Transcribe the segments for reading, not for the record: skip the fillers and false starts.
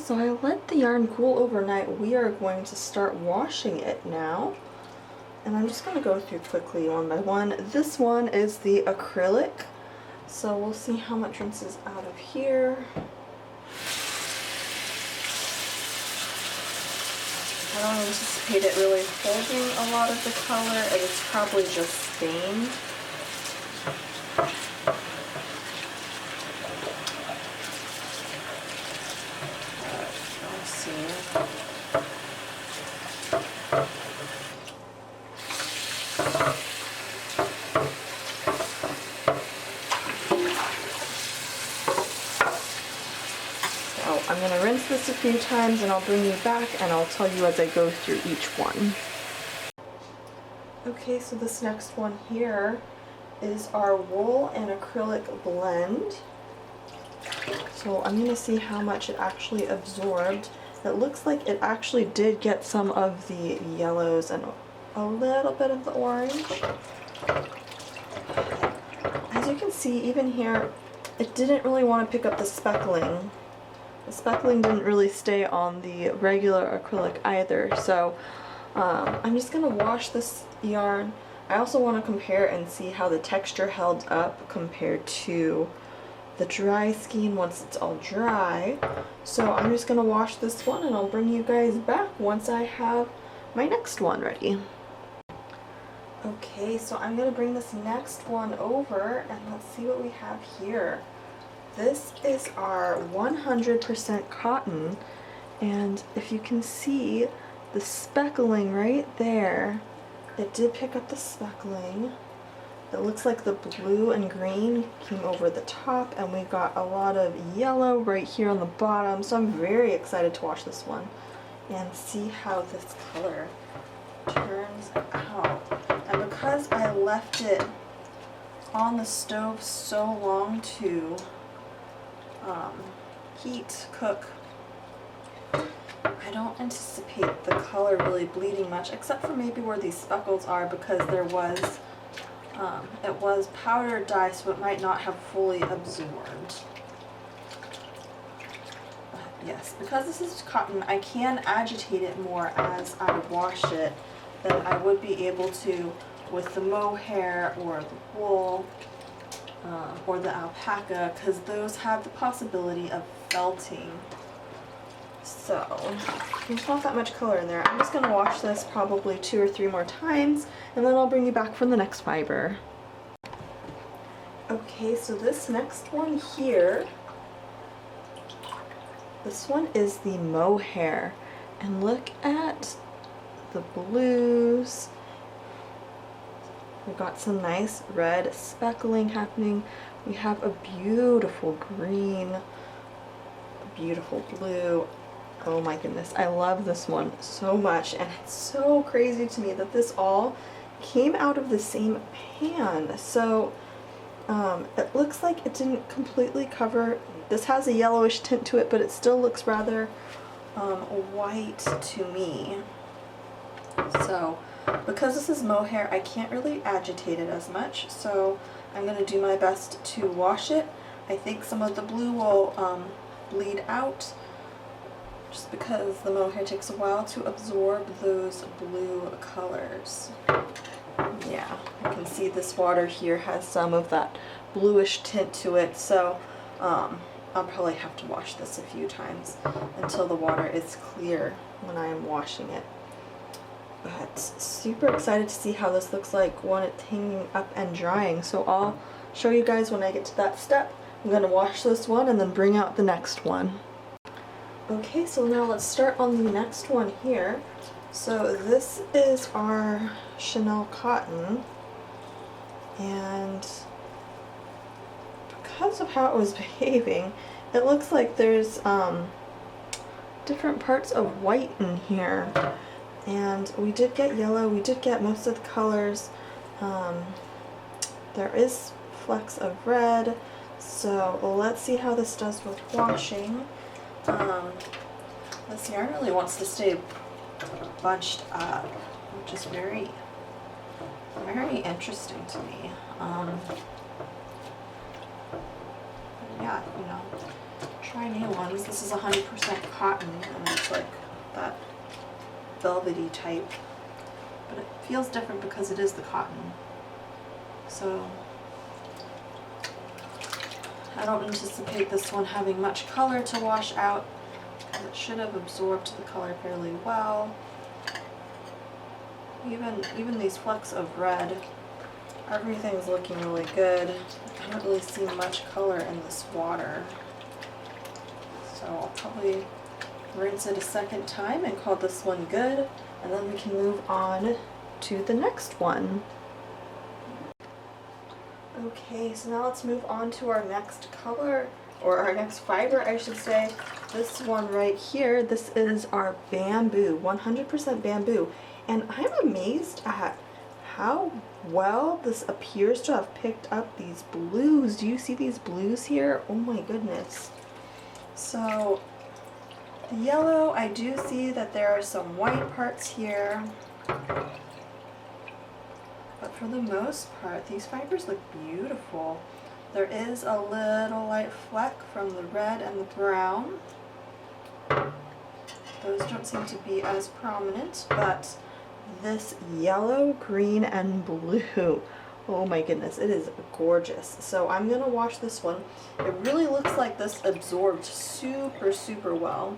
so I let the yarn cool overnight. We are going to start washing it now. And I'm just going to go through quickly one by one. This one is the acrylic. So we'll see how much rinses out of here. I don't anticipate it really holding a lot of the color. It is probably just stained. Let's see. I'm going to rinse this a few times and I'll bring you back and I'll tell you as I go through each one. Okay, so this next one here is our wool and acrylic blend. So I'm going to see how much it actually absorbed. It looks like it actually did get some of the yellows and a little bit of the orange. As you can see, even here, it didn't really want to pick up the speckling. The speckling didn't really stay on the regular acrylic either, so I'm just going to wash this yarn. I also want to compare and see how the texture held up compared to the dry skein once it's all dry. So I'm just going to wash this one and I'll bring you guys back once I have my next one ready. Okay, so I'm going to bring this next one over and let's see what we have here. This is our 100% cotton, and if you can see the speckling right there, it did pick up the speckling. It looks like the blue and green came over the top, and we got a lot of yellow right here on the bottom, so I'm very excited to wash this one and see how this color turns out. And because I left it on the stove so long to heat cook, I don't anticipate the color really bleeding much, except for maybe where these speckles are, because there was it was powdered dye, so it might not have fully absorbed. But yes, because this is cotton, I can agitate it more as I wash it than I would be able to with the mohair or the wool. Or the alpaca, because those have the possibility of felting. So there's not that much color in there. I'm just going to wash this probably 2 or 3 more times, and then I'll bring you back for the next fiber. Okay, so this next one here, this one is the mohair, and look at the blues. We've got some nice red speckling happening. We have a beautiful green, a beautiful blue. Oh my goodness, I love this one so much, and it's so crazy to me that this all came out of the same pan. So it looks like it didn't completely cover. This has a yellowish tint to it, but it still looks rather white to me. So because this is mohair, I can't really agitate it as much, so I'm going to do my best to wash it. I think some of the blue will bleed out, just because the mohair takes a while to absorb those blue colors. Yeah, you can see this water here has some of that bluish tint to it, so I'll probably have to wash this a few times until the water is clear when I am washing it. But super excited to see how this looks like when it's hanging up and drying. So I'll show you guys when I get to that step. I'm going to wash this one and then bring out the next one. Okay, so now let's start on the next one here. So this is our Chanel cotton, and because of how it was behaving, it looks like there's different parts of white in here. And we did get yellow, we did get most of the colors. There is flecks of red, so let's see how this does with washing. This yarn really wants to stay bunched up, which is very, very interesting to me. Yeah, you know, try new ones. This is 100% cotton, and it's like that velvety type. But it feels different because it is the cotton. So I don't anticipate this one having much color to wash out, because it should have absorbed the color fairly well. Even these flecks of red, everything's looking really good. I don't really see much color in this water. So I'll probably rinse it a second time and call this one good, and then we can move on to the next one. Okay, so now let's move on to our next color, or our next fiber, I should say. This one right here, this is our bamboo, 100% bamboo. And I'm amazed at how well this appears to have picked up these blues. Do you see these blues here? Oh my goodness. So the yellow, I do see that there are some white parts here. But for the most part, these fibers look beautiful. There is a little light fleck from the red and the brown. Those don't seem to be as prominent, but this yellow, green, and blue, oh my goodness, it is gorgeous. So I'm gonna wash this one. It really looks like this absorbed super well.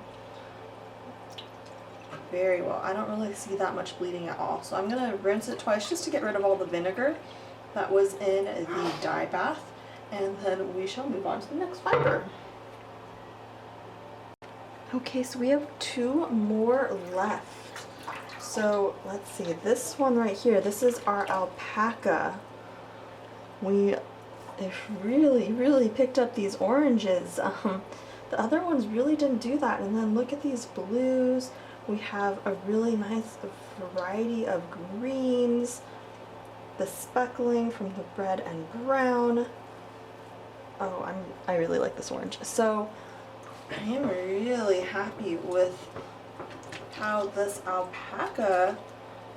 Very well. I don't really see that much bleeding at all. So I'm gonna rinse it twice just to get rid of all the vinegar that was in the dye bath, and then we shall move on to the next fiber. Okay, so we have 2 more left. So let's see, this one right here, this is our alpaca. They've really picked up these oranges. The other ones really didn't do that. And then look at these blues. We have a really nice variety of greens, the speckling from the red and brown. Oh, I really like this orange. So I am really happy with how this alpaca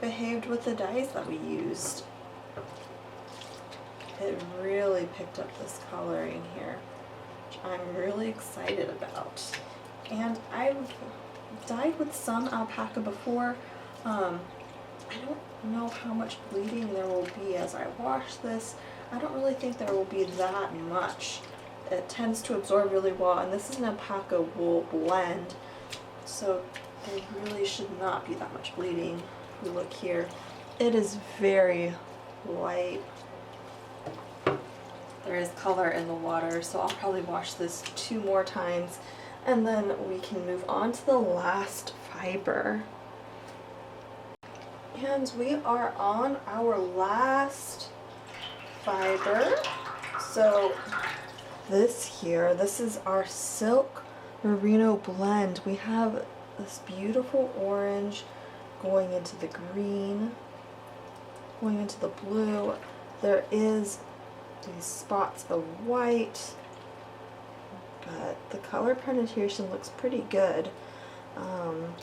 behaved with the dyes that we used. It really picked up this coloring here, which I'm really excited about. And I've dyed with some alpaca before. I don't know how much bleeding there will be as I wash this. I don't really think there will be that much. It tends to absorb really well, and this is an alpaca wool blend, so there really should not be that much bleeding. If we look here, it is very light. There is color in the water, so I'll probably wash this 2 more times, and then we can move on to the last fiber. And we are on our last fiber. So this is our silk merino blend. We have this beautiful orange going into the green, going into the blue. There is these spots of white, but the color penetration looks pretty good. I'm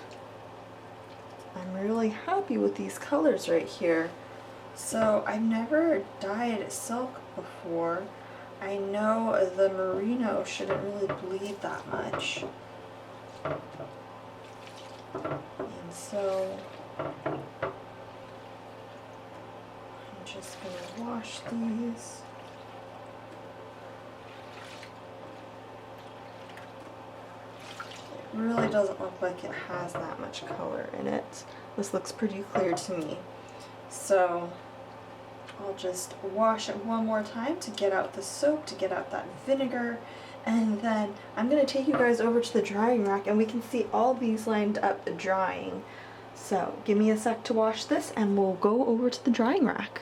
really happy with these colors right here. So I've never dyed silk before. I know the merino shouldn't really bleed that much. And so I'm just going to wash these. It really doesn't look like it has that much color in it. This looks pretty clear to me. So I'll just wash it one more time to get out the soap, to get out that vinegar, and then I'm going to take you guys over to the drying rack and we can see all these lined up drying. So give me a sec to wash this and we'll go over to the drying rack.